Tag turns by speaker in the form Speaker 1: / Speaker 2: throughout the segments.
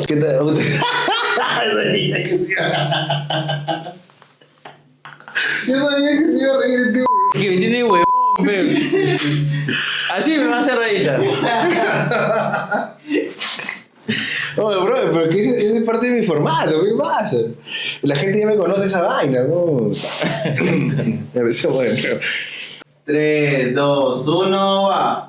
Speaker 1: ¿Qué tal? Yo sabía que se iba a reír el tío.
Speaker 2: Que me tiene huevón, pero. Así me va a hacer reír.
Speaker 1: Oye, bro, pero que ese es parte de mi formato, ¿qué pasa? La gente ya me conoce esa vaina, ¿no? Ya me sé, bueno.
Speaker 3: 3, 2, 1, va.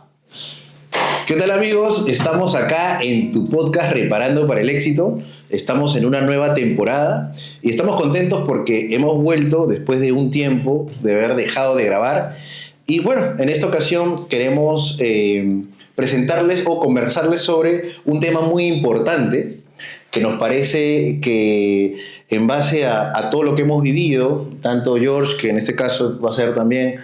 Speaker 1: ¿Qué tal, amigos? Estamos acá en tu podcast Reparando para el Éxito. Estamos en una nueva temporada y estamos contentos porque hemos vuelto después de un tiempo de haber dejado de grabar. Y bueno, en esta ocasión queremos presentarles o conversarles sobre un tema muy importante que nos parece que en base a todo lo que hemos vivido, tanto George, que en este caso va a ser también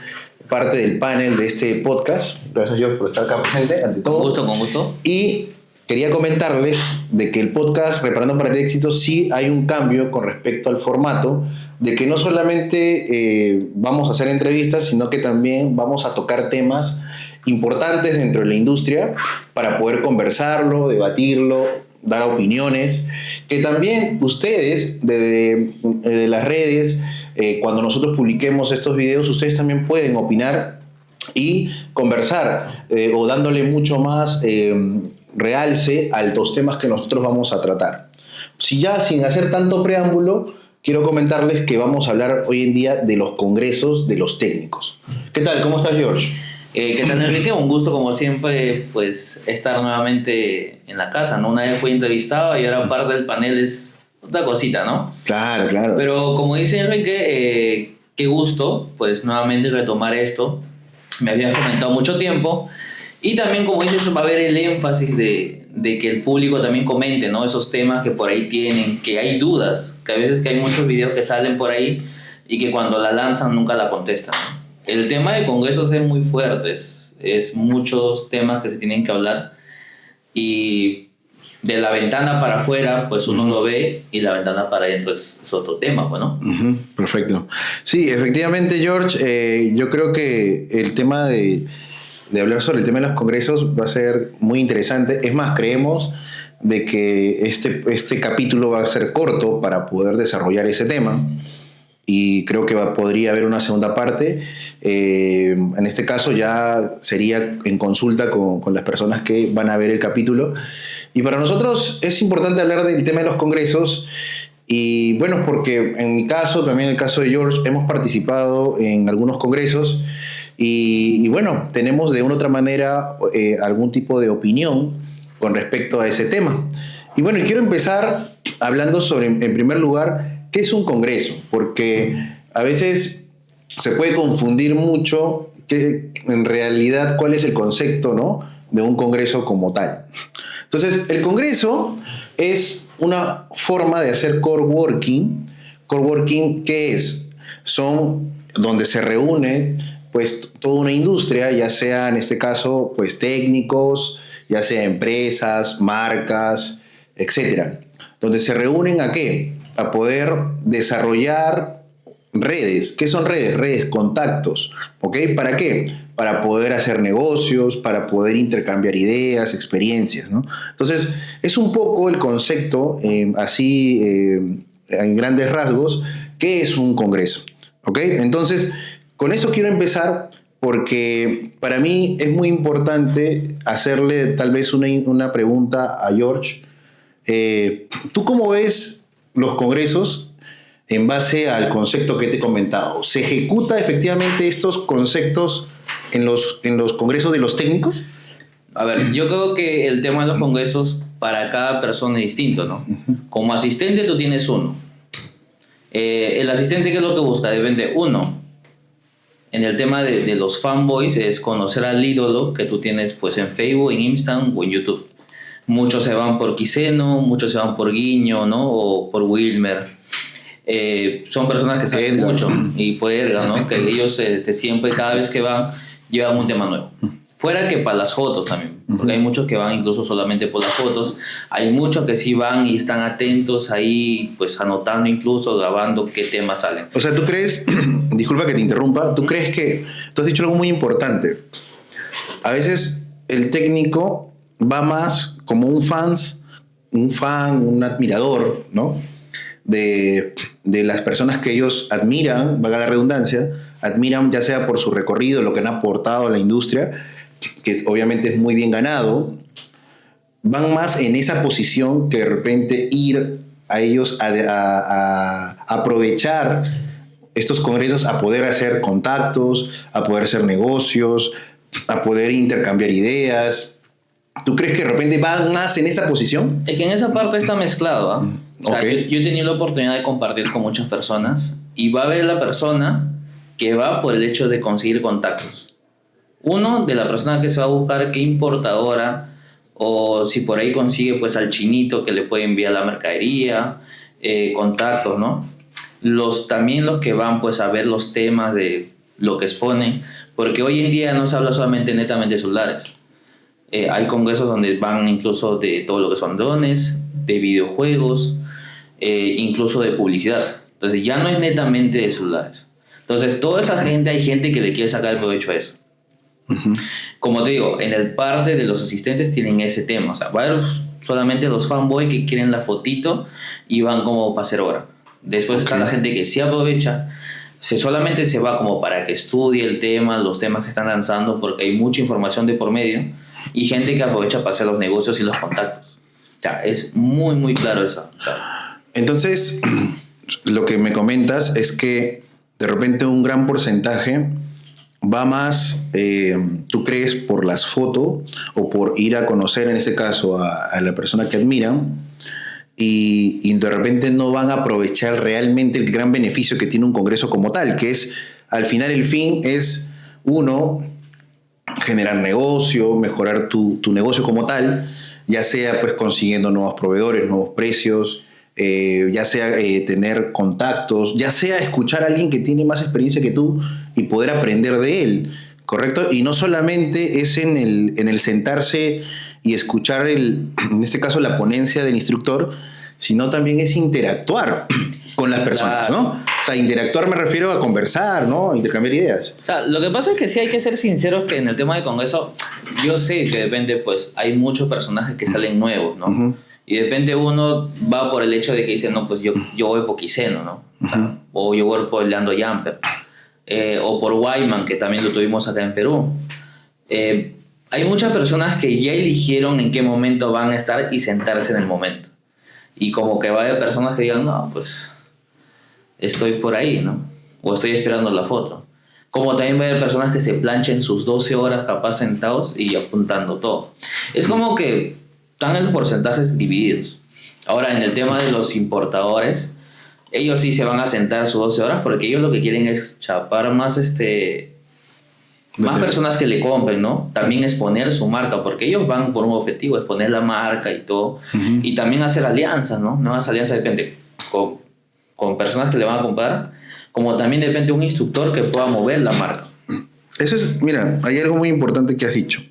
Speaker 1: parte del panel de este podcast. Gracias, George, por estar acá presente, ante todo.
Speaker 2: Con gusto.
Speaker 1: Y quería comentarles de que el podcast Reparando para el Éxito sí hay un cambio con respecto al formato, de que no solamente vamos a hacer entrevistas, sino que también vamos a tocar temas importantes dentro de la industria para poder conversarlo, debatirlo, dar opiniones, que también ustedes de las redes, cuando nosotros publiquemos estos videos, ustedes también pueden opinar y conversar o dándole mucho más realce a los temas que nosotros vamos a tratar. Si ya sin hacer tanto preámbulo, quiero comentarles que vamos a hablar hoy en día de los congresos de los técnicos. ¿Qué tal? ¿Cómo estás, George?
Speaker 2: ¿Qué tal, Enrique? Un gusto, como siempre, pues estar nuevamente en la casa, ¿no? Una vez fui entrevistado y ahora parte del panel es otra cosita, ¿no?
Speaker 1: Claro, claro.
Speaker 2: Pero como dice Enrique, qué gusto, pues nuevamente retomar esto. Me habías comentado mucho tiempo. Y también, como dices, va a haber el énfasis de que el público también comente, ¿no? Esos temas que por ahí tienen, que hay dudas, que a veces que hay muchos videos que salen por ahí y que cuando la lanzan nunca la contestan, ¿no? El tema de congresos es muy fuerte, es muchos temas que se tienen que hablar y de la ventana para afuera pues uno lo ve y la ventana para adentro es otro tema, bueno.
Speaker 1: Perfecto. Sí, efectivamente, George, yo creo que el tema de hablar sobre el tema de los congresos va a ser muy interesante. Es más, creemos de que este capítulo va a ser corto para poder desarrollar ese tema. Y creo que podría haber una segunda parte. En este caso ya sería en consulta con las personas que van a ver el capítulo. Y para nosotros es importante hablar del tema de los congresos. Y bueno, porque en mi caso, también en el caso de George, hemos participado en algunos congresos. Y bueno, tenemos de una u otra manera algún tipo de opinión con respecto a ese tema. Y bueno, quiero empezar hablando sobre, en primer lugar, ¿qué es un congreso? Porque a veces se puede confundir mucho que en realidad cuál es el concepto, ¿no?, de un congreso como tal. Entonces, el congreso es una forma de hacer coworking. Coworking, ¿qué es? Son donde se reúne pues toda una industria, ya sea en este caso pues técnicos, ya sea empresas, marcas, etcétera, donde se reúnen ¿a qué? A poder desarrollar redes. ¿Qué son redes? Redes, contactos. ¿Ok? ¿Para qué? Para poder hacer negocios, para poder intercambiar ideas, experiencias, ¿no? Entonces, es un poco el concepto, así en grandes rasgos, ¿qué es un congreso? ¿Ok? Entonces, con eso quiero empezar porque para mí es muy importante hacerle tal vez una pregunta a George. ¿Tú cómo ves los congresos en base al concepto que te he comentado? ¿Se ejecuta efectivamente estos conceptos en los congresos de los técnicos?
Speaker 2: A ver, yo creo que el tema de los congresos para cada persona es distinto, ¿no? Como asistente tú tienes uno. El asistente, ¿qué es lo que busca? Depende, uno, en el tema de los fanboys, es conocer al ídolo que tú tienes pues en Facebook, en Instagram o en YouTube. Muchos se van por Quiseno, muchos se van por Guiño, ¿no? O por Wilmer. Son personas que saben mucho. Y por Edgar, ¿no? Que ellos siempre, cada vez que van, llevan un tema nuevo. Fuera que para las fotos también. Porque hay muchos que van incluso solamente por las fotos. Hay muchos que sí van y están atentos ahí, pues anotando incluso, grabando qué temas salen.
Speaker 1: O sea, ¿tú crees, disculpa que te interrumpa, tú crees que, tú has dicho algo muy importante. A veces el técnico va más como un fans un fan, un admirador, ¿no? De las personas que ellos admiran, valga la redundancia, admiran ya sea por su recorrido, lo que han aportado a la industria, que obviamente es muy bien ganado, van más en esa posición que de repente ir a ellos a aprovechar estos congresos, a poder hacer contactos, a poder hacer negocios, a poder intercambiar ideas. ¿Tú crees que de repente van más en esa posición?
Speaker 2: Es que en esa parte está mezclado, ¿ah? O sea,
Speaker 1: Ok.
Speaker 2: yo he tenido la oportunidad de compartir con muchas personas y va a haber la persona que va por el hecho de conseguir contactos. Uno, de la persona que se va a buscar qué importadora, o si por ahí consigue pues al chinito que le puede enviar la mercadería, contactos, ¿no? También los que van pues a ver los temas de lo que exponen, porque hoy en día no se habla solamente netamente de celulares. Hay congresos donde van incluso de todo lo que son drones, de videojuegos, incluso de publicidad. Entonces ya no es netamente de celulares. Entonces toda esa gente, hay gente que le quiere sacar el provecho a eso. Como te digo, en el parte de los asistentes tienen ese tema. O sea, va a haber solamente los fanboys que quieren la fotito y van como para hacer hora. Después está la gente que sí aprovecha, solamente se va como para que estudie el tema, los temas que están lanzando, porque hay mucha información de por medio, y gente que aprovecha para hacer los negocios y los contactos. O sea, es muy, muy claro eso. O sea,
Speaker 1: Entonces, lo que me comentas es que de repente un gran porcentaje va más, tú crees, por las fotos o por ir a conocer, en este caso, a la persona que admiran, y de repente no van a aprovechar realmente el gran beneficio que tiene un congreso como tal, que es, al final el fin es, uno, generar negocio, mejorar tu negocio como tal, ya sea pues consiguiendo nuevos proveedores, nuevos precios, ya sea tener contactos, ya sea escuchar a alguien que tiene más experiencia que tú y poder aprender de él, ¿correcto? Y no solamente es en el sentarse y escuchar, en este caso, la ponencia del instructor, sino también es interactuar con las personas, ¿no? O sea, interactuar me refiero a conversar, ¿no? A intercambiar ideas.
Speaker 2: o sea, lo que pasa es que sí hay que ser sinceros que en el tema de congreso, yo sé que de repente pues hay muchos personajes que salen nuevos, ¿no?
Speaker 1: Uh-huh.
Speaker 2: Y de repente uno va por el hecho de que dice, no, pues yo voy por Quiseno, ¿no? O sea, o yo voy por Leandro Jumper. O por Wyman, que también lo tuvimos acá en Perú. Hay muchas personas que ya eligieron en qué momento van a estar y sentarse en el momento. Y como que va a haber personas que digan, no, pues estoy por ahí, ¿no? O estoy esperando la foto. Como también va a haber personas que se planchen sus 12 horas capaz sentados y apuntando todo. Es como que están en los porcentajes divididos. Ahora, en el tema de los importadores, ellos sí se van a sentar sus 12 horas porque ellos lo que quieren es chapar más más personas que le compren, ¿no? También exponer su marca, porque ellos van por un objetivo, exponer la marca y todo.
Speaker 1: Uh-huh.
Speaker 2: Y también hacer alianzas, ¿no? Nuevas alianzas, depende, con personas que le van a comprar, como también depende un instructor que pueda mover la marca.
Speaker 1: Eso es, mira, hay algo muy importante que has dicho.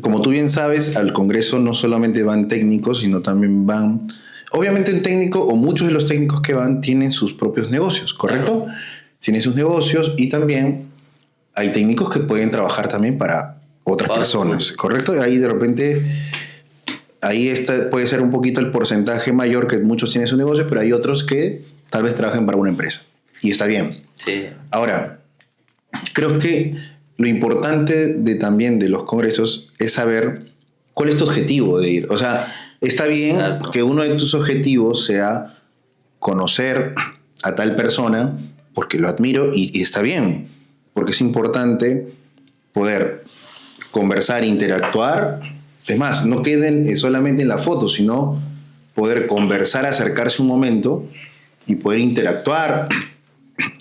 Speaker 1: Como tú bien sabes, al Congreso no solamente van técnicos, sino también van... Obviamente un técnico o muchos de los técnicos que van tienen sus propios negocios, ¿correcto? Claro. Tienen sus negocios y también hay técnicos que pueden trabajar también para otras personas, ¿correcto? Y ahí de repente, puede ser un poquito el porcentaje mayor, que muchos tienen su negocio, pero hay otros que tal vez trabajen para una empresa. Y está bien.
Speaker 2: Sí.
Speaker 1: Ahora, creo que lo importante también de los congresos es saber cuál es tu objetivo de ir. O sea, está bien
Speaker 2: Exacto.
Speaker 1: que uno de tus objetivos sea conocer a tal persona porque lo admiro y está bien, porque es importante poder conversar, interactuar. Es más, no queden solamente en la foto, sino poder conversar, acercarse un momento y poder interactuar,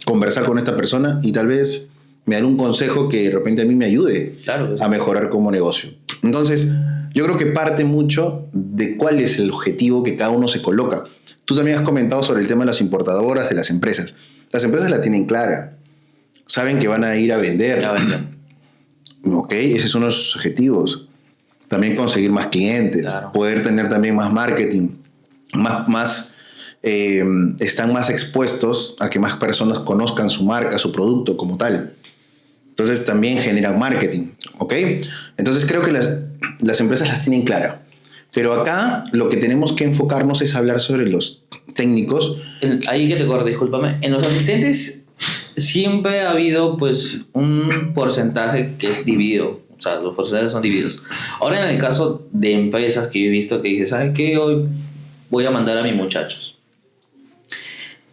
Speaker 1: conversar con esta persona y tal vez me dar un consejo que de repente a mí me ayude a mejorar como negocio. Entonces, yo creo que parte mucho de cuál es el objetivo que cada uno se coloca. Tú también has comentado sobre el tema de las importadoras, de las empresas. Las empresas la tienen clara. Saben que van a ir a vender. Ok, ese es uno de sus objetivos. También conseguir más clientes, claro. Poder tener también más marketing, están más expuestos a que más personas conozcan su marca, su producto como tal. Entonces también generan marketing, ¿ok? Entonces creo que las empresas las tienen claras. Pero acá lo que tenemos que enfocarnos es hablar sobre los técnicos.
Speaker 2: Ahí que te corto, discúlpame. En los asistentes siempre ha habido pues un porcentaje que es dividido. O sea, los porcentajes son divididos. Ahora en el caso de empresas que yo he visto que dicen, ¿sabes qué? Hoy voy a mandar a mis muchachos.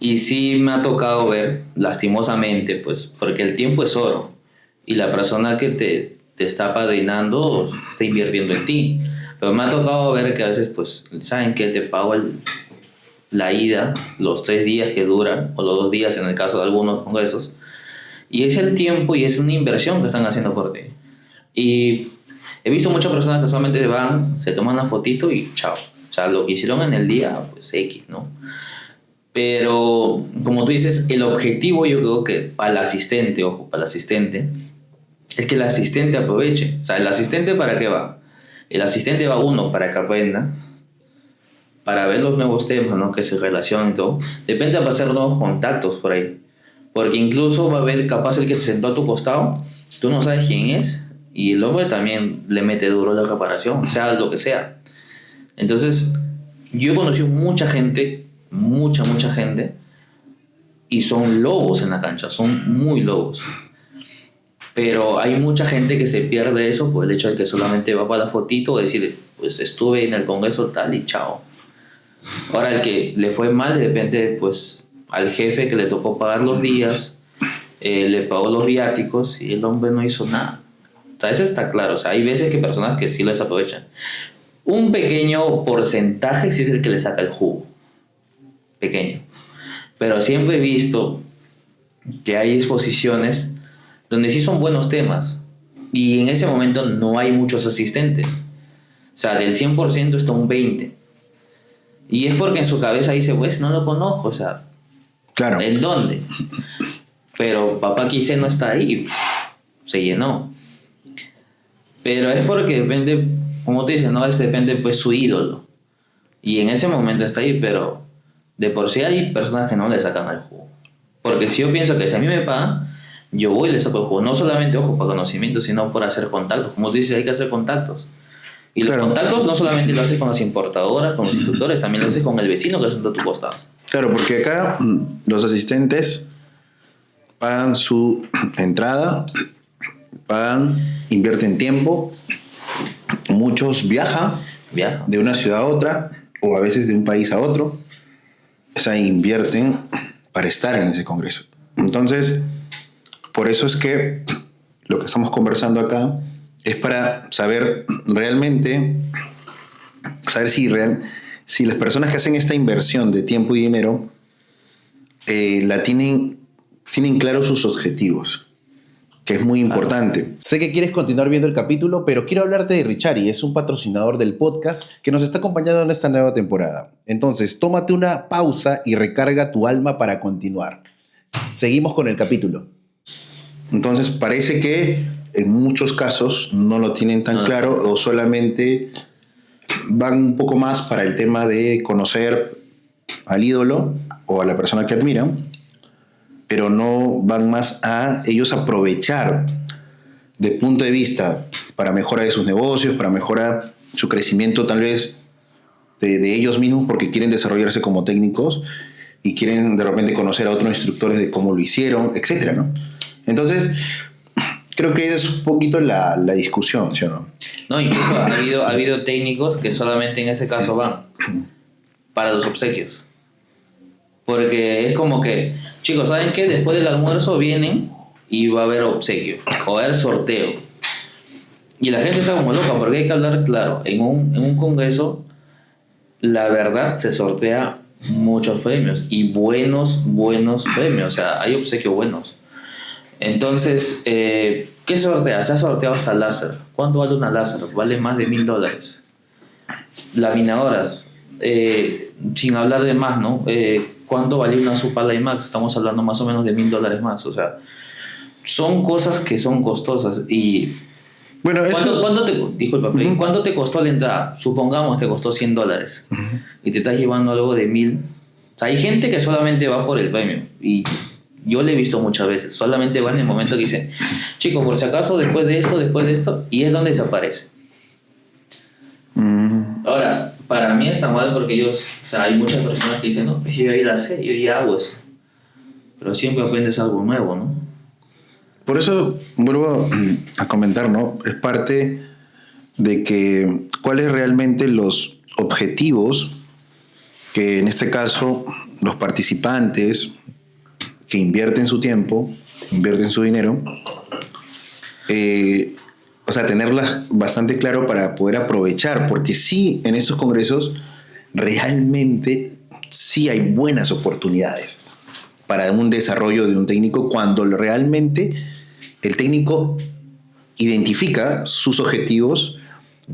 Speaker 2: Y sí me ha tocado ver, lastimosamente, pues, porque el tiempo es oro. Y la persona que te está apadrinando se está invirtiendo en ti. Pero me ha tocado ver que a veces, pues, ¿saben qué? Te pago la ida, los 3 días que duran, o los 2 días en el caso de algunos congresos. Y es el tiempo y es una inversión que están haciendo por ti. Y he visto muchas personas que solamente van, se toman una fotito y chao. O sea, lo que hicieron en el día, pues X, ¿no? Pero, como tú dices, el objetivo yo creo que para el asistente, ojo, para el asistente, es que el asistente aproveche. O sea, ¿el asistente para qué va? El asistente va uno para que aprenda, para ver los nuevos temas, ¿no? Que se relacionan y todo. Depende para hacer nuevos contactos por ahí. Porque incluso va a haber capaz el que se sentó a tu costado, tú no sabes quién es, y el hombre también le mete duro la reparación, sea lo que sea. Entonces, yo he conocido mucha gente, mucha gente, y son lobos en la cancha, son muy lobos. Pero hay mucha gente que se pierde eso por el hecho de que solamente va para la fotito o decir, pues estuve en el congreso tal y chao. Ahora el que le fue mal, de repente, pues al jefe que le tocó pagar los días, le pagó los viáticos y el hombre no hizo nada. O sea, eso está claro. O sea, hay veces que personas que sí les aprovechan. Un pequeño porcentaje sí es el que le saca el jugo. Pequeño. Pero siempre he visto que hay exposiciones donde sí son buenos temas y en ese momento no hay muchos asistentes. O sea, del 100% está un 20%. Y es porque en su cabeza dice, pues no lo conozco, o sea,
Speaker 1: Claro.
Speaker 2: ¿en dónde? Pero papá quise no está ahí, y se llenó. Pero es porque depende, como te dicen, no, es depende pues su ídolo. Y en ese momento está ahí, pero de por sí hay personas que no le sacan al jugo. Porque si yo pienso que si a mí me pagan, yo voy y le saco el jugo. No solamente, ojo, para conocimiento, sino por hacer contactos. Como tú dices, hay que hacer contactos. Y los contactos no solamente lo haces con las importadoras, con los instructores, también lo haces con el vecino que está a tu costado.
Speaker 1: Claro, porque acá los asistentes pagan su entrada, invierten tiempo, muchos viajan de una ciudad a otra o a veces de un país a otro, o sea, invierten para estar en ese congreso. Entonces, por eso es que lo que estamos conversando acá es para saber realmente, saber si las personas que hacen esta inversión de tiempo y dinero tienen claros sus objetivos, que es muy importante. Sé que quieres continuar viendo el capítulo, pero quiero hablarte de Richari. Es un patrocinador del podcast que nos está acompañando en esta nueva temporada. Entonces, tómate una pausa y recarga tu alma para continuar. Seguimos con el capítulo. Entonces, parece que en muchos casos no lo tienen tan claro o solamente van un poco más para el tema de conocer al ídolo o a la persona que admiran, pero no van más a ellos aprovechar de punto de vista para mejorar de sus negocios, para mejorar su crecimiento tal vez de ellos mismos porque quieren desarrollarse como técnicos y quieren de repente conocer a otros instructores de cómo lo hicieron, etcétera, ¿no? Entonces, creo que es un poquito la discusión, ¿sí o no?
Speaker 2: No, incluso ha habido técnicos que solamente en ese caso van para los obsequios. Porque es como que, chicos, ¿saben qué? Después del almuerzo vienen y va a haber obsequio, o va a haber sorteo. Y la gente está como loca, porque hay que hablar claro. En un congreso, la verdad, se sortea muchos premios, y buenos premios. O sea, hay obsequios buenos. Entonces, ¿qué se sortea? Se ha sorteado hasta láser. ¿Cuánto vale una láser? Vale más de $1,000. Laminadoras, sin hablar de más, ¿no? ¿Cuánto vale una Supala IMAX? Estamos hablando más o menos de $1,000 más. O sea, son cosas que son costosas. Y
Speaker 1: bueno,
Speaker 2: ¿cuánto te costó la entrada? Supongamos te costó $100 y te estás llevando algo de 1,000. O sea, hay gente que solamente va por el premio, y yo lo he visto muchas veces. Solamente va en el momento que dicen, chicos, por si acaso, después de esto, y es donde desaparece. Ahora, para mí está mal porque ellos, o sea, hay muchas personas que dicen, no, pues yo ya la sé, yo ya hago eso. Pero siempre aprendes algo nuevo, ¿no?
Speaker 1: Por eso vuelvo a comentar, ¿no? Es parte de que cuáles realmente los objetivos que en este caso los participantes que invierten su tiempo, invierten su dinero, o sea, tenerlas bastante claro para poder aprovechar, porque sí, en estos congresos realmente sí hay buenas oportunidades para un desarrollo de un técnico cuando realmente el técnico identifica sus objetivos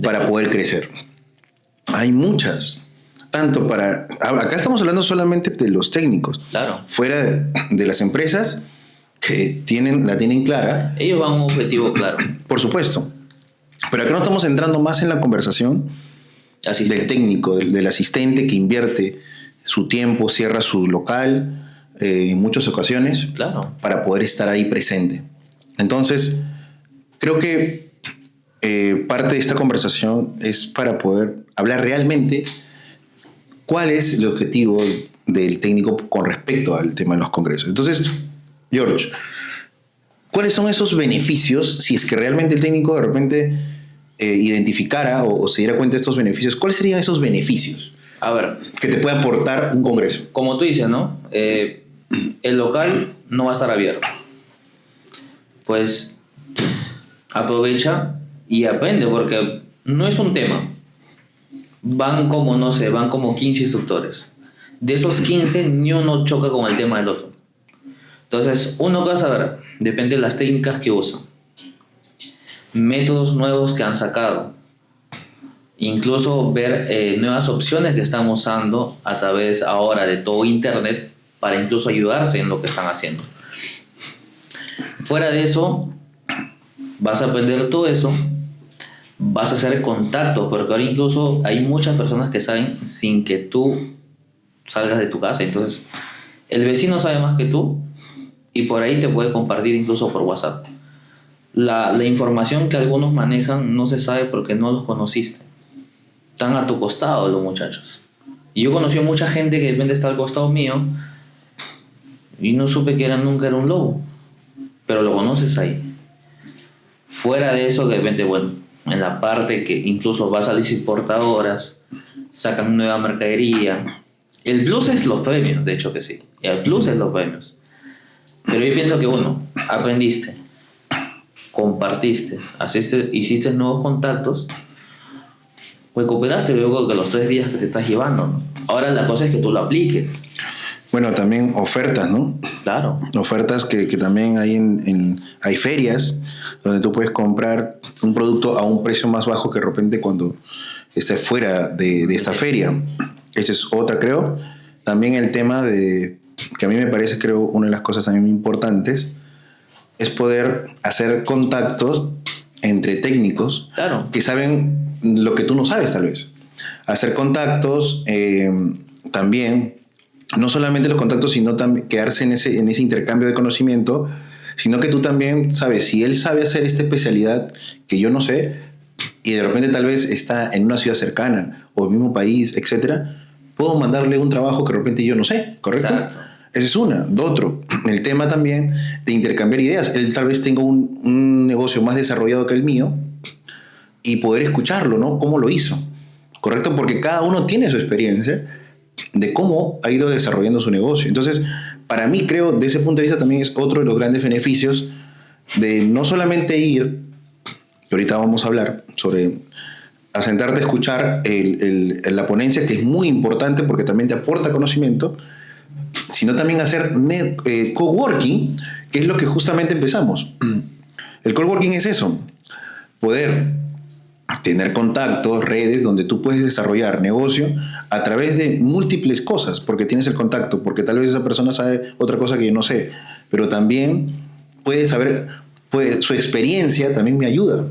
Speaker 1: para poder crecer. Hay muchas. Tanto para... Acá estamos hablando solamente de los técnicos.
Speaker 2: Claro.
Speaker 1: Fuera de las empresas que la tienen clara.
Speaker 2: Ellos van a un objetivo claro.
Speaker 1: Por supuesto. Pero acá no estamos entrando más en la conversación del técnico, del asistente que invierte su tiempo, cierra su local en muchas ocasiones,
Speaker 2: claro,
Speaker 1: para poder estar ahí presente. Entonces, creo que parte de esta conversación es para poder hablar realmente cuál es el objetivo del técnico con respecto al tema de los congresos. Entonces, George, ¿cuáles son esos beneficios si es que realmente el técnico de repente identificara o se diera cuenta de estos beneficios? ¿Cuáles serían esos beneficios?
Speaker 2: A ver,
Speaker 1: que te puede aportar un congreso.
Speaker 2: Como tú dices, ¿no? El local no va a estar abierto. Pues aprovecha y aprende, porque no es un tema. Van como, no sé, van como 15 instructores. De esos 15, ni uno choca con el tema del otro. Entonces, uno va a saber, depende de las técnicas que usan, métodos nuevos que han sacado, incluso ver nuevas opciones que están usando a través ahora de todo internet para incluso ayudarse en lo que están haciendo. Fuera de eso, vas a aprender todo eso, vas a hacer contacto, porque ahora incluso hay muchas personas que saben sin que tú salgas de tu casa. Entonces, el vecino sabe más que tú y por ahí te puede compartir incluso por WhatsApp. La información que algunos manejan no se sabe porque no los conociste. Están a tu costado los muchachos. Y yo conocí a mucha gente que de repente está al costado mío y no supe que nunca era un lobo, pero lo conoces ahí. Fuera de eso, de repente, bueno, en la parte que incluso vas a las importadoras, sacan nueva mercadería. El plus es los premios, de hecho que sí. El plus es los premios. Pero yo pienso que uno, aprendiste, compartiste, hiciste nuevos contactos, recuperaste luego de los 3 días que te estás llevando, ¿no? Ahora la cosa es que tú lo apliques.
Speaker 1: Bueno, también ofertas, ¿no?
Speaker 2: Claro.
Speaker 1: Ofertas que también hay hay ferias donde tú puedes comprar un producto a un precio más bajo que de repente cuando estés fuera de esta feria. Esa es otra, creo. También el tema que a mí me parece, creo, una de las cosas también importantes es poder hacer contactos entre técnicos,
Speaker 2: claro,
Speaker 1: que saben lo que tú no sabes, tal vez. Hacer contactos también, no solamente los contactos, sino también quedarse en ese intercambio de conocimiento, sino que tú también sabes, si él sabe hacer esta especialidad que yo no sé, y de repente tal vez está en una ciudad cercana o el mismo país, etcétera, puedo mandarle un trabajo que de repente yo no sé, ¿correcto?
Speaker 2: Exacto.
Speaker 1: Ese es una. De otro, el tema también de intercambiar ideas. Él tal vez tenga un negocio más desarrollado que el mío y poder escucharlo, ¿no? Cómo lo hizo, ¿correcto? Porque cada uno tiene su experiencia de cómo ha ido desarrollando su negocio. Entonces, para mí, creo, de ese punto de vista también es otro de los grandes beneficios de no solamente ir, que ahorita vamos a hablar sobre a sentarte a escuchar la ponencia, que es muy importante porque también te aporta conocimiento, sino también hacer coworking, que es lo que justamente empezamos. El coworking es eso, poder tener contactos, redes donde tú puedes desarrollar negocio a través de múltiples cosas, porque tienes el contacto, porque tal vez esa persona sabe otra cosa que yo no sé, pero también puedes saber, su experiencia también me ayuda,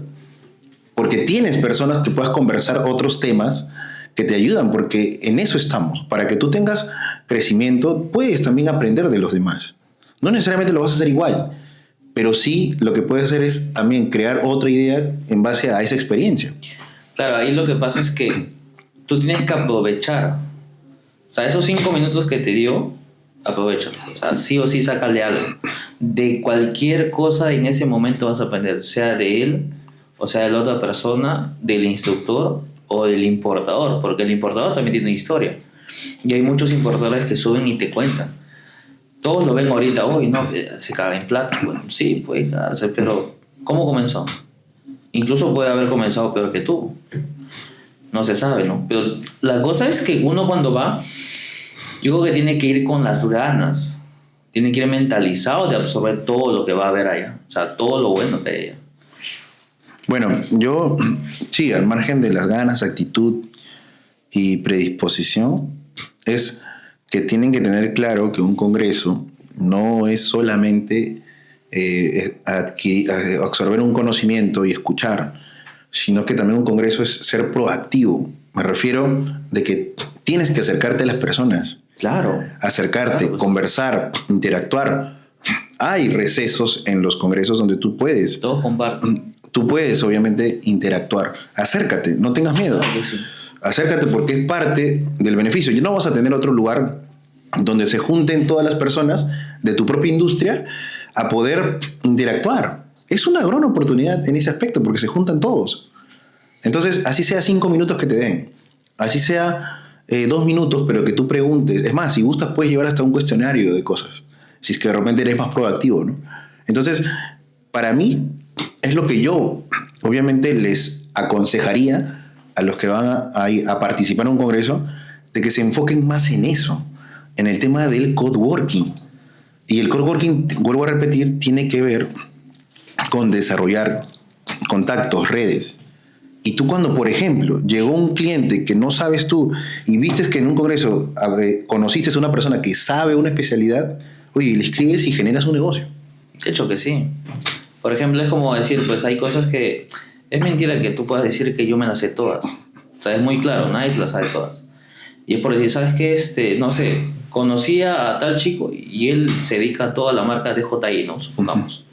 Speaker 1: porque tienes personas que puedas conversar otros temas que te ayudan, porque en eso estamos. Para que tú tengas crecimiento, puedes también aprender de los demás. No necesariamente lo vas a hacer igual, pero sí lo que puedes hacer es también crear otra idea en base a esa experiencia.
Speaker 2: Claro, ahí lo que pasa es que tú tienes que aprovechar. O sea, esos 5 minutos que te dio, aprovechalos. O sea, sí o sí, sácale algo. De cualquier cosa en ese momento vas a aprender, sea de él, o sea de la otra persona, del instructor o del importador, porque el importador también tiene una historia. Y hay muchos importadores que suben y te cuentan. Todos lo ven ahorita, hoy no, se caga en plata. Bueno, sí, puede cagarse, pero ¿cómo comenzó? Incluso puede haber comenzado peor que tú. No se sabe, ¿no? Pero la cosa es que uno cuando va, yo creo que tiene que ir con las ganas. Tiene que ir mentalizado de absorber todo lo que va a haber allá. O sea, todo lo bueno que hay allá.
Speaker 1: Bueno, yo, sí, al margen de las ganas, actitud y predisposición, es que tienen que tener claro que un congreso no es solamente absorber un conocimiento y escuchar, sino que también un congreso es ser proactivo. Me refiero de que tienes que acercarte a las personas.
Speaker 2: Claro.
Speaker 1: Acercarte,
Speaker 2: Claro, pues.
Speaker 1: Conversar, interactuar. Hay recesos en los congresos donde tú puedes.
Speaker 2: Todos comparten.
Speaker 1: Tú puedes, obviamente, interactuar. Acércate, no tengas miedo.
Speaker 2: Claro que sí.
Speaker 1: Acércate porque es parte del beneficio. Y no vas a tener otro lugar donde se junten todas las personas de tu propia industria a poder interactuar. Es una gran oportunidad en ese aspecto porque se juntan todos. Entonces, así sea 5 minutos que te den, así sea 2 minutos, pero que tú preguntes. Es más, si gustas puedes llevar hasta un cuestionario de cosas, si es que de repente eres más proactivo, ¿no? Entonces, para mí, es lo que yo obviamente les aconsejaría a los que van a participar en un congreso, de que se enfoquen más en eso, en el tema del codeworking. Y el codeworking, vuelvo a repetir, tiene que ver con desarrollar contactos, redes. Y tú cuando, por ejemplo, llegó un cliente que no sabes tú y vistes que en un congreso conociste a una persona que sabe una especialidad, oye, le escribes y generas un negocio.
Speaker 2: De hecho que sí. Por ejemplo, es como decir, pues hay cosas que... Es mentira que tú puedas decir que yo me las sé todas. O sea, es muy claro, nadie te las sabe todas. Y es por decir, ¿sabes qué? No sé, conocí a tal chico y él se dedica a toda la marca de DJI, ¿no? Supongamos.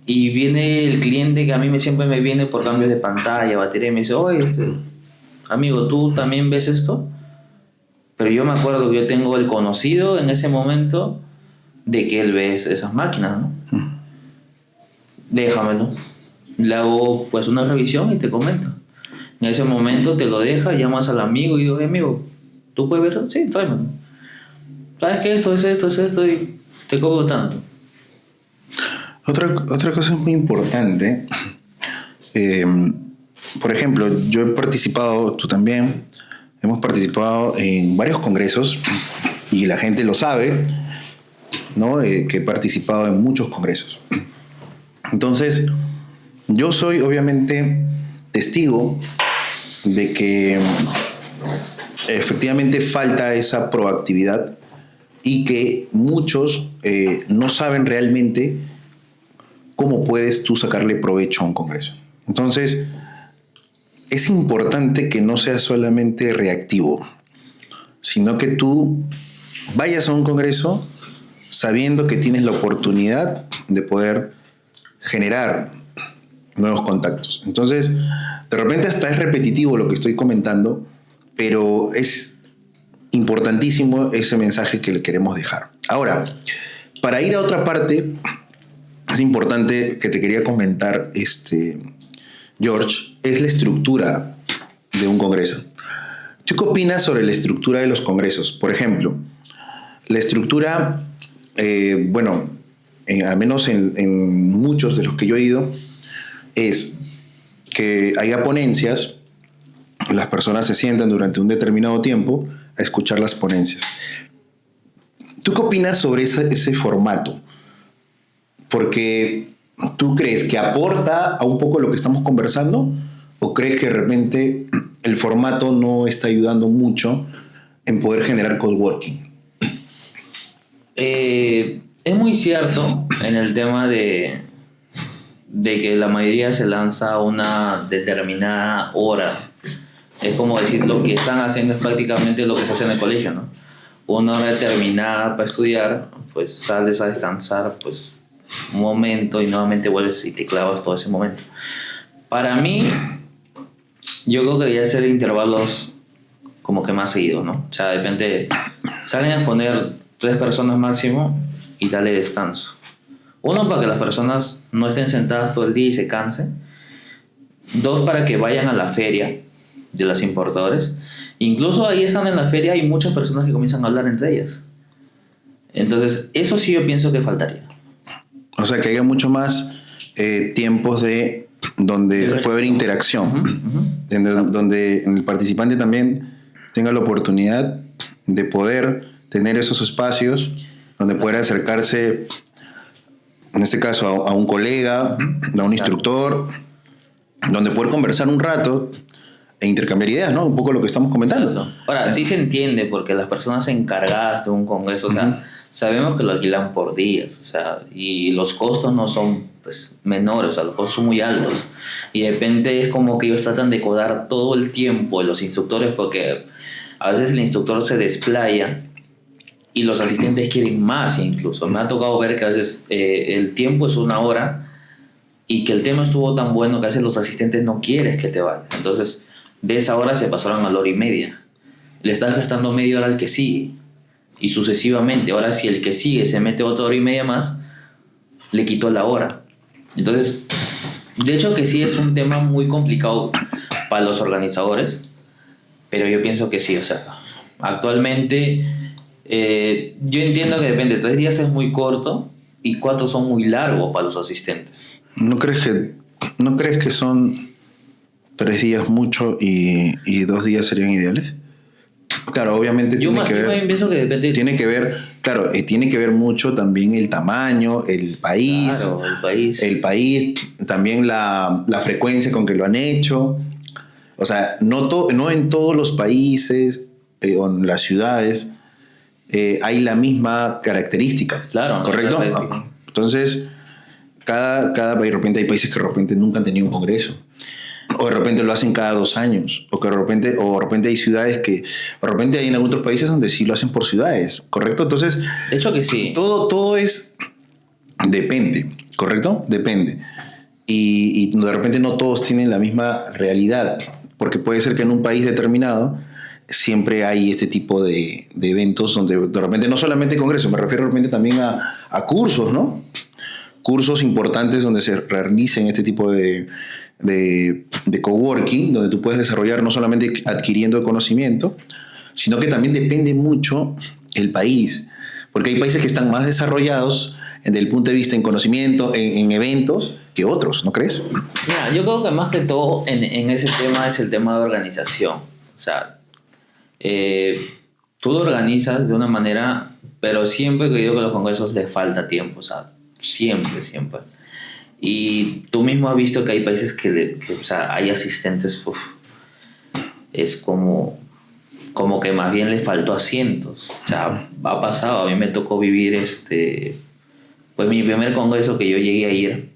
Speaker 2: Y viene el cliente que a mí siempre me viene por cambios de pantalla, batería, y me dice, oye, amigo, ¿tú también ves esto? Pero yo me acuerdo que yo tengo el conocido en ese momento de que él ve esas máquinas, ¿no? Déjamelo. Le hago pues una revisión y te comento. En ese momento te lo deja, llamas al amigo y digo, amigo, ¿tú puedes verlo? Sí, tráemelo. ¿Sabes qué? Esto es esto y te cobro tanto.
Speaker 1: Otra cosa muy importante, por ejemplo, yo he participado, tú también, hemos participado en varios congresos y la gente lo sabe, ¿no? Que he participado en muchos congresos. Entonces, yo soy obviamente testigo de que efectivamente falta esa proactividad y que muchos no saben realmente cómo puedes tú sacarle provecho a un congreso. Entonces, es importante que no seas solamente reactivo, sino que tú vayas a un congreso sabiendo que tienes la oportunidad de poder generar nuevos contactos. Entonces, de repente hasta es repetitivo lo que estoy comentando, pero es importantísimo ese mensaje que le queremos dejar. Ahora, para ir a otra parte, es importante que te quería comentar, George, es la estructura de un congreso. ¿Tú qué opinas sobre la estructura de los congresos? Por ejemplo, la estructura, al menos en muchos de los que yo he ido, es que haya ponencias, las personas se sientan durante un determinado tiempo a escuchar las ponencias. ¿Tú qué opinas sobre ese formato? Porque ¿tú crees que aporta a un poco lo que estamos conversando? ¿O crees que de repente el formato no está ayudando mucho en poder generar codeworking?
Speaker 2: Es muy cierto en el tema de que la mayoría se lanza a una determinada hora. Es como decir, lo que están haciendo es prácticamente lo que se hace en el colegio, ¿no? Una hora determinada para estudiar, pues sales a descansar, pues un momento y nuevamente vuelves y te clavas todo ese momento. Para mí, yo creo que debería ser intervalos como que más seguido, ¿no? O sea, de repente salen a poner 3 personas máximo y dale descanso. Uno, para que las personas no estén sentadas todo el día y se cansen. 2, para que vayan a la feria de los importadores. Incluso ahí están en la feria, hay muchas personas que comienzan a hablar entre ellas. Entonces, eso sí yo pienso que faltaría.
Speaker 1: O sea, que haya mucho más tiempos donde puede haber interacción, donde el participante también tenga la oportunidad de poder tener esos espacios donde poder acercarse, en este caso, a un colega, a un instructor, donde poder conversar un rato e intercambiar ideas, ¿no? Un poco lo que estamos comentando.
Speaker 2: Exacto. Ahora, sí se entiende porque las personas encargadas de un congreso, o sea, sabemos que lo alquilan por días, o sea, y los costos no son pues menores, o sea, los costos son muy altos. Y de repente es como que ellos tratan de codar todo el tiempo de los instructores porque a veces el instructor se desplaya y los asistentes quieren más incluso. Me ha tocado ver que a veces el tiempo es 1 hora y que el tema estuvo tan bueno que a veces los asistentes no quieren que te vayas. Entonces, de esa hora se pasaron a la 1:30. Le estás gastando media hora al que sigue y sucesivamente. Ahora, si el que sigue se mete otra 1:30 más, le quitó la hora. Entonces, de hecho que sí es un tema muy complicado para los organizadores, pero yo pienso que sí, o sea, actualmente yo entiendo que depende, 3 días es muy corto y 4 son muy largos para los asistentes.
Speaker 1: ¿No crees que son 3 días mucho y 2 días serían ideales? Claro, obviamente
Speaker 2: Yo también pienso que depende.
Speaker 1: Tiene que ver, claro, tiene que ver mucho también el tamaño, el país.
Speaker 2: Claro, el país.
Speaker 1: El país, también la frecuencia con que lo han hecho. O sea, no en todos los países o en las ciudades hay la misma característica.
Speaker 2: Claro.
Speaker 1: ¿Correcto? Entonces, cada país, de repente hay países que de repente nunca han tenido un congreso. O de repente lo hacen cada 2 años. O de repente hay ciudades que... O de repente hay en otros países donde sí lo hacen por ciudades. ¿Correcto? Entonces...
Speaker 2: De hecho que sí.
Speaker 1: Todo es... Depende. ¿Correcto? Depende. Y de repente no todos tienen la misma realidad. Porque puede ser que en un país determinado siempre hay este tipo de eventos donde de repente no solamente congresos, me refiero de repente también a cursos, ¿no? Cursos importantes donde se realicen este tipo de coworking, donde tú puedes desarrollar no solamente adquiriendo conocimiento, sino que también depende mucho el país, porque hay países que están más desarrollados desde el punto de vista en conocimiento, en eventos, que otros, ¿no crees?
Speaker 2: Mira, yo creo que más que todo en ese tema es el tema de organización. O sea, tú lo organizas de una manera, pero siempre que digo que a los congresos les falta tiempo, o sea, siempre. Y tú mismo has visto que hay países que o sea, hay asistentes, es como que más bien les faltó asientos. O sea, ha pasado, a mí me tocó vivir pues mi primer congreso que yo llegué a ir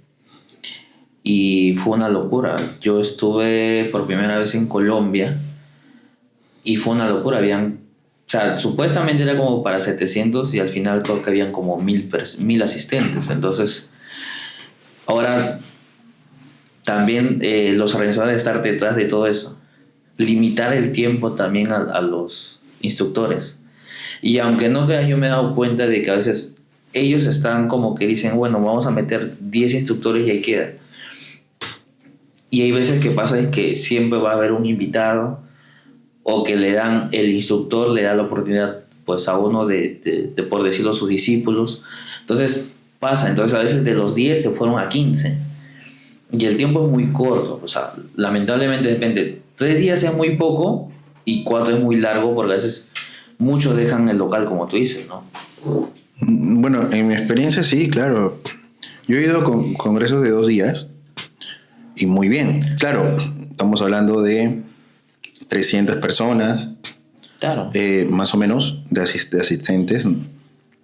Speaker 2: y fue una locura. Yo estuve por primera vez en Colombia y fue una locura. O sea, supuestamente era como para 700 y al final creo que habían como 1000 asistentes. Entonces, ahora también los organizadores estar detrás de todo eso. Limitar el tiempo también a los instructores. Y aunque no creas, yo me he dado cuenta de que a veces ellos están como que dicen, bueno, vamos a meter 10 instructores y ahí queda. Y hay veces que pasa es que siempre va a haber un invitado o que el instructor le da la oportunidad pues a uno de por decirlo, sus discípulos. Entonces a veces de los 10 se fueron a 15 y el tiempo es muy corto. O sea, lamentablemente depende. 3 días es muy poco y 4 es muy largo porque a veces muchos dejan el local, como tú dices, ¿no?
Speaker 1: Bueno, en mi experiencia sí, claro. Yo he ido con congresos de 2 días y muy bien. Claro, estamos hablando de 300 personas,
Speaker 2: Claro.
Speaker 1: más o menos, de asistentes.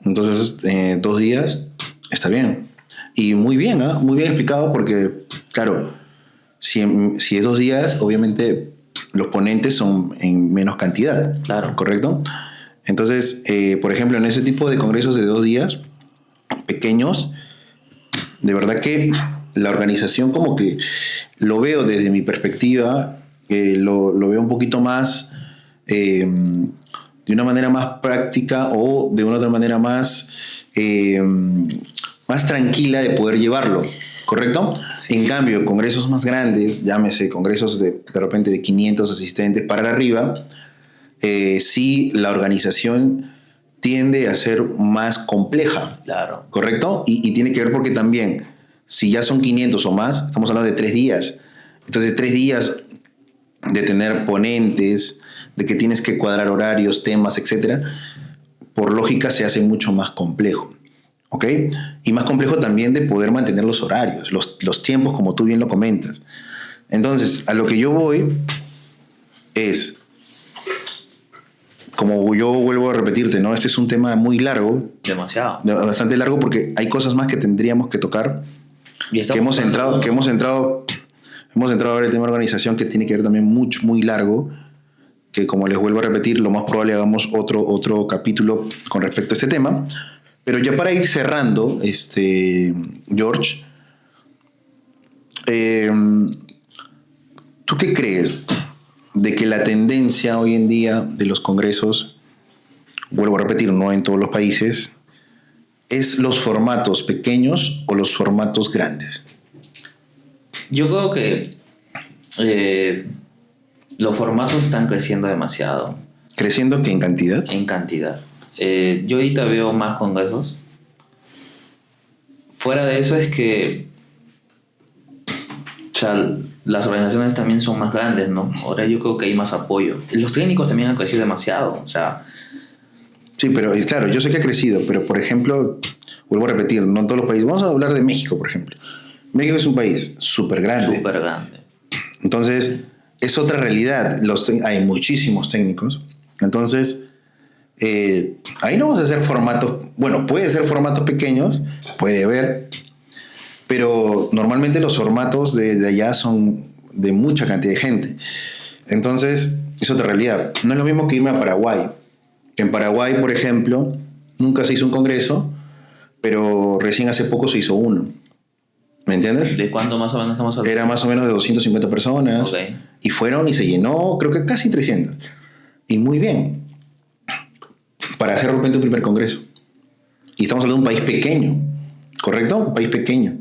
Speaker 1: Entonces, 2 días está bien. Y muy bien, ¿eh? Muy bien explicado porque, claro, si es 2 días, obviamente los ponentes son en menos cantidad.
Speaker 2: Claro.
Speaker 1: ¿Correcto? Entonces, por ejemplo, en ese tipo de congresos de 2 días, pequeños, de verdad que la organización como que lo veo desde mi perspectiva, lo veo un poquito más de una manera más práctica o de una otra manera más, más tranquila de poder llevarlo, ¿correcto?
Speaker 2: Sí.
Speaker 1: En cambio, congresos más grandes, llámese congresos de repente de 500 asistentes para arriba, sí la organización tiende a ser más compleja,
Speaker 2: Claro.
Speaker 1: ¿correcto? Y tiene que ver porque también, si ya son 500 o más, estamos hablando de 3 días. Entonces, 3 días de tener ponentes, de que tienes que cuadrar horarios, temas, etcétera, por lógica se hace mucho más complejo, ¿ok? Y más complejo también de poder mantener los horarios, los tiempos, como tú bien lo comentas. Entonces, a lo que yo voy es, como yo vuelvo a repetirte, ¿no? Este es un tema muy largo,
Speaker 2: Demasiado.
Speaker 1: bastante largo, porque hay cosas más que tendríamos que tocar,
Speaker 2: Y
Speaker 1: que hemos entrado a ver el tema de organización, que tiene que ver también mucho, muy largo, que como les vuelvo a repetir, lo más probable hagamos otro capítulo con respecto a este tema. Pero ya para ir cerrando, George, ¿tú qué crees de que la tendencia hoy en día de los congresos, vuelvo a repetir, no en todos los países, es los formatos pequeños o los formatos grandes?
Speaker 2: Yo creo que los formatos están creciendo demasiado
Speaker 1: ¿Creciendo que en cantidad?
Speaker 2: en cantidad. Yo ahorita veo más congresos. Fuera de eso es que, o sea, las organizaciones también son más grandes, ¿no? Ahora yo creo que hay más apoyo. Los técnicos también han crecido demasiado, o sea,
Speaker 1: Sí, pero claro, yo sé que ha crecido, pero por ejemplo, vuelvo a repetir, no en todos los países. Vamos a hablar de México, por ejemplo. México es un país súper grande.
Speaker 2: súper grande.
Speaker 1: Entonces, es otra realidad. Hay muchísimos técnicos. Entonces, ahí no vamos a hacer formatos. Bueno, puede ser formatos pequeños, puede haber, pero normalmente los formatos de allá son de mucha cantidad de gente. Entonces, es otra realidad. No es lo mismo que irme a Paraguay. Que en Paraguay, por ejemplo, nunca se hizo un congreso, pero recién hace poco se hizo uno. ¿Me entiendes?
Speaker 2: ¿De cuánto más o menos estamos hablando?
Speaker 1: Era más o menos de 250 personas.
Speaker 2: Ok.
Speaker 1: Y fueron y se llenó, creo que casi 300. Y muy bien. Para hacer de repente un primer congreso. Y estamos hablando de un país pequeño. ¿Correcto? Un país pequeño.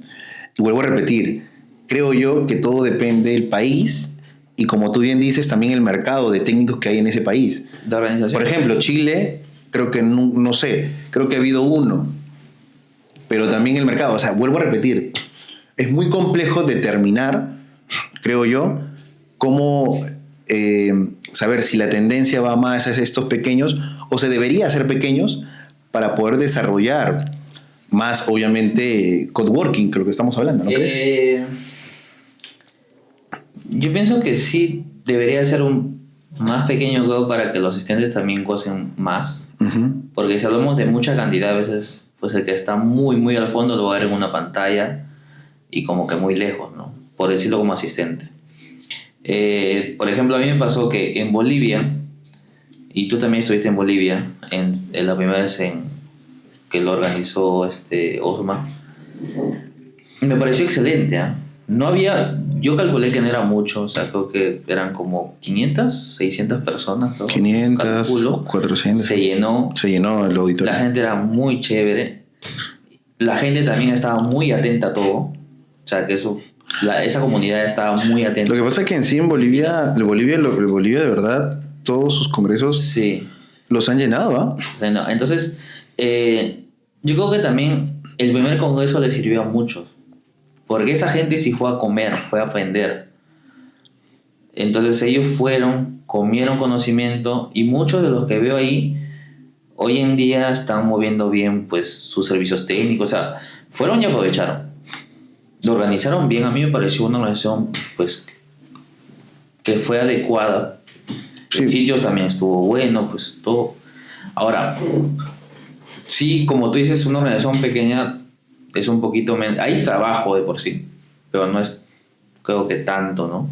Speaker 1: Y vuelvo a repetir. Creo yo que todo depende del país. Y como tú bien dices, también el mercado de técnicos que hay en ese país.
Speaker 2: De organización.
Speaker 1: Por ejemplo, Chile, creo que no sé. Creo que ha habido uno. Pero también el mercado. O sea, vuelvo a repetir. Es muy complejo determinar, creo yo, cómo saber si la tendencia va más a estos pequeños o se debería hacer pequeños para poder desarrollar más, obviamente, codeworking, que es lo que estamos hablando, ¿no crees?
Speaker 2: Yo pienso que sí debería ser un más pequeño juego para que los asistentes también gocen más.
Speaker 1: Uh-huh.
Speaker 2: Porque si hablamos de mucha cantidad, a veces pues el que está muy, muy al fondo lo va a ver en una pantalla y como que muy lejos, ¿no? Por decirlo como asistente. Por ejemplo, a mí me pasó que en Bolivia, y tú también estuviste en Bolivia, en la primera vez que lo organizó Osman, me pareció excelente, ¿eh? No había, yo calculé que no era mucho, o sea, creo que eran como 500, 600 personas. ¿no?
Speaker 1: 500,
Speaker 2: Calculo.
Speaker 1: 400.
Speaker 2: Se llenó.
Speaker 1: Se llenó el auditorio.
Speaker 2: La gente era muy chévere. La gente también estaba muy atenta a todo. O sea, que esa comunidad estaba muy atenta.
Speaker 1: Lo que pasa es que en sí en Bolivia, Bolivia de verdad, todos sus congresos
Speaker 2: Sí.
Speaker 1: los han llenado, ¿ah?
Speaker 2: Bueno, entonces, yo creo que también el primer congreso le sirvió a muchos. Porque esa gente sí fue a comer, fue a aprender. Entonces ellos fueron, comieron conocimiento y muchos de los que veo ahí hoy en día están moviendo bien pues sus servicios técnicos. O sea, fueron y aprovecharon. Lo organizaron bien. A mí me pareció una organización pues que fue adecuada.
Speaker 1: Sí.
Speaker 2: El sitio también estuvo bueno, pues todo. Ahora, sí, como tú dices, una organización pequeña es un poquito menos. Hay trabajo de por sí, pero no es, creo que tanto, ¿no?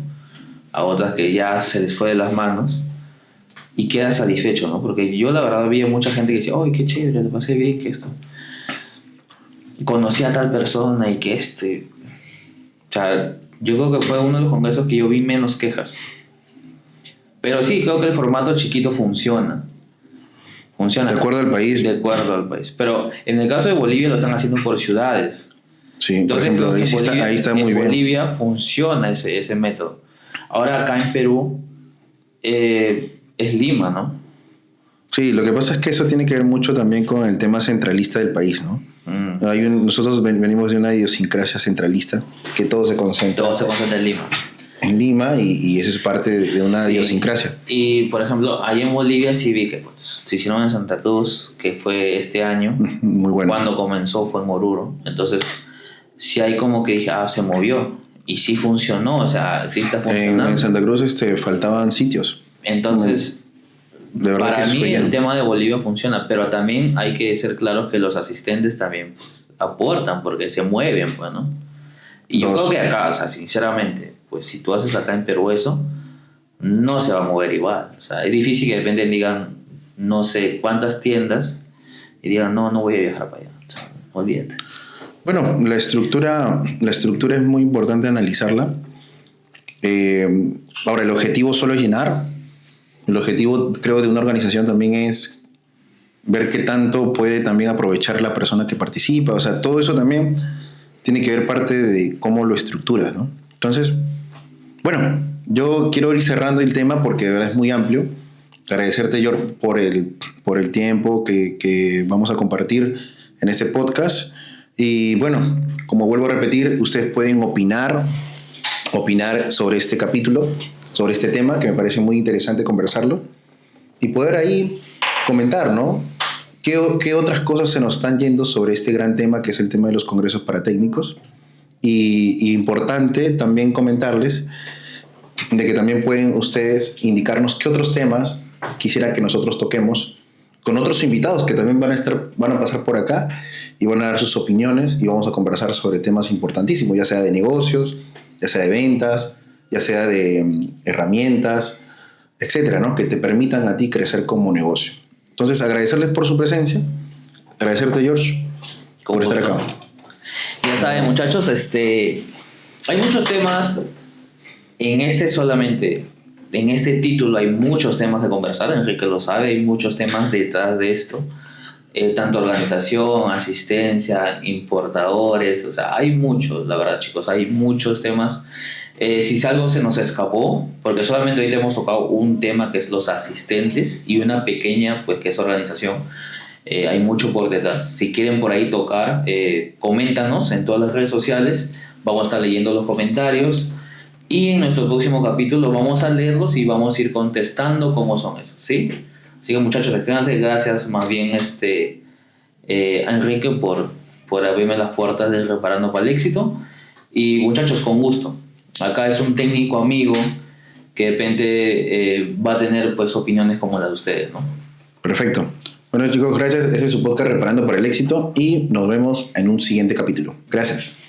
Speaker 2: A otras que ya se les fue de las manos y queda satisfecho, ¿no? Porque yo la verdad había mucha gente que decía, ¡ay, qué chévere! Te pasé bien, que esto. Conocí a tal persona y que esto. O sea, yo creo que fue uno de los congresos que yo vi menos quejas. Pero sí, creo que el formato chiquito funciona. Funciona.
Speaker 1: De acuerdo al país.
Speaker 2: De acuerdo al país. Pero en el caso de Bolivia lo están haciendo por ciudades.
Speaker 1: Sí,
Speaker 2: Entonces,
Speaker 1: por ejemplo,
Speaker 2: creo que
Speaker 1: ahí está muy
Speaker 2: en
Speaker 1: bien.
Speaker 2: Bolivia funciona ese método. Ahora acá en Perú es Lima, ¿no?
Speaker 1: Sí, lo que pasa es que eso tiene que ver mucho también con el tema centralista del país, ¿no? Nosotros venimos de una idiosincrasia centralista, que todo se concentra
Speaker 2: Todo se concentra en Lima.
Speaker 1: en Lima y eso es parte de una
Speaker 2: Sí.
Speaker 1: idiosincrasia.
Speaker 2: Y por ejemplo, allá en Bolivia sí vi que pues, se hicieron en Santa Cruz, que fue este año.
Speaker 1: Muy bueno.
Speaker 2: Cuando comenzó fue en Oruro. Entonces, sí hay como que dije, se movió. Y sí funcionó, o sea, sí está funcionando.
Speaker 1: En Santa Cruz faltaban sitios.
Speaker 2: Entonces,
Speaker 1: De verdad
Speaker 2: para
Speaker 1: que
Speaker 2: mí
Speaker 1: fue
Speaker 2: el
Speaker 1: lleno.
Speaker 2: tema de Bolivia funciona, pero también hay que ser claros que los asistentes también pues, aportan, porque se mueven, pues, ¿no? Y yo creo que acá, o sea, sinceramente, pues si tú haces acá en Perú eso, no se va a mover igual. O sea, es difícil que de repente digan no sé cuántas tiendas y digan, no voy a viajar para allá. O sea, olvídate.
Speaker 1: Bueno, la estructura es muy importante analizarla. Ahora, el objetivo solo es llenar. El objetivo, creo, de una organización también es ver qué tanto puede también aprovechar la persona que participa. O sea, todo eso también tiene que ver parte de cómo lo estructuras, ¿no? Entonces, bueno, yo quiero ir cerrando el tema porque de verdad es muy amplio. Agradecerte, George, por el tiempo que vamos a compartir en este podcast. Y bueno, como vuelvo a repetir, ustedes pueden opinar sobre este capítulo, sobre este tema, que me parece muy interesante conversarlo, y poder ahí comentar, ¿no? ¿Qué otras cosas se nos están yendo sobre este gran tema que es el tema de los congresos para técnicos? Y importante también comentarles de que también pueden ustedes indicarnos qué otros temas quisiera que nosotros toquemos con otros invitados que también van a pasar por acá y van a dar sus opiniones y vamos a conversar sobre temas importantísimos, ya sea de negocios, ya sea de ventas, ya sea de herramientas, etcétera, ¿no? Que te permitan a ti crecer como negocio. Entonces, agradecerles por su presencia, agradecerte, George, por estar acá.
Speaker 2: Ya saben, muchachos, hay muchos temas en este título hay muchos temas que conversar, Enrique lo sabe, hay muchos temas detrás de esto, tanto organización, asistencia, importadores, o sea, hay muchos, la verdad, chicos, hay muchos temas. Si algo se nos escapó, porque solamente ahorita hemos tocado un tema que es los asistentes y una pequeña, pues, que es organización. Hay mucho por detrás. Si quieren por ahí tocar, coméntanos en todas las redes sociales, vamos a estar leyendo los comentarios y en nuestro próximo capítulo vamos a leerlos y vamos a ir contestando cómo son esos, ¿sí? Así que, muchachos, gracias más bien a Enrique por abrirme las puertas de Reparando para el Éxito. Y, muchachos, con gusto. Acá es un técnico amigo que de repente va a tener pues opiniones como las de ustedes, ¿no?
Speaker 1: Perfecto. Bueno, chicos, gracias. Ese es su podcast Reparando para el Éxito y nos vemos en un siguiente capítulo. Gracias.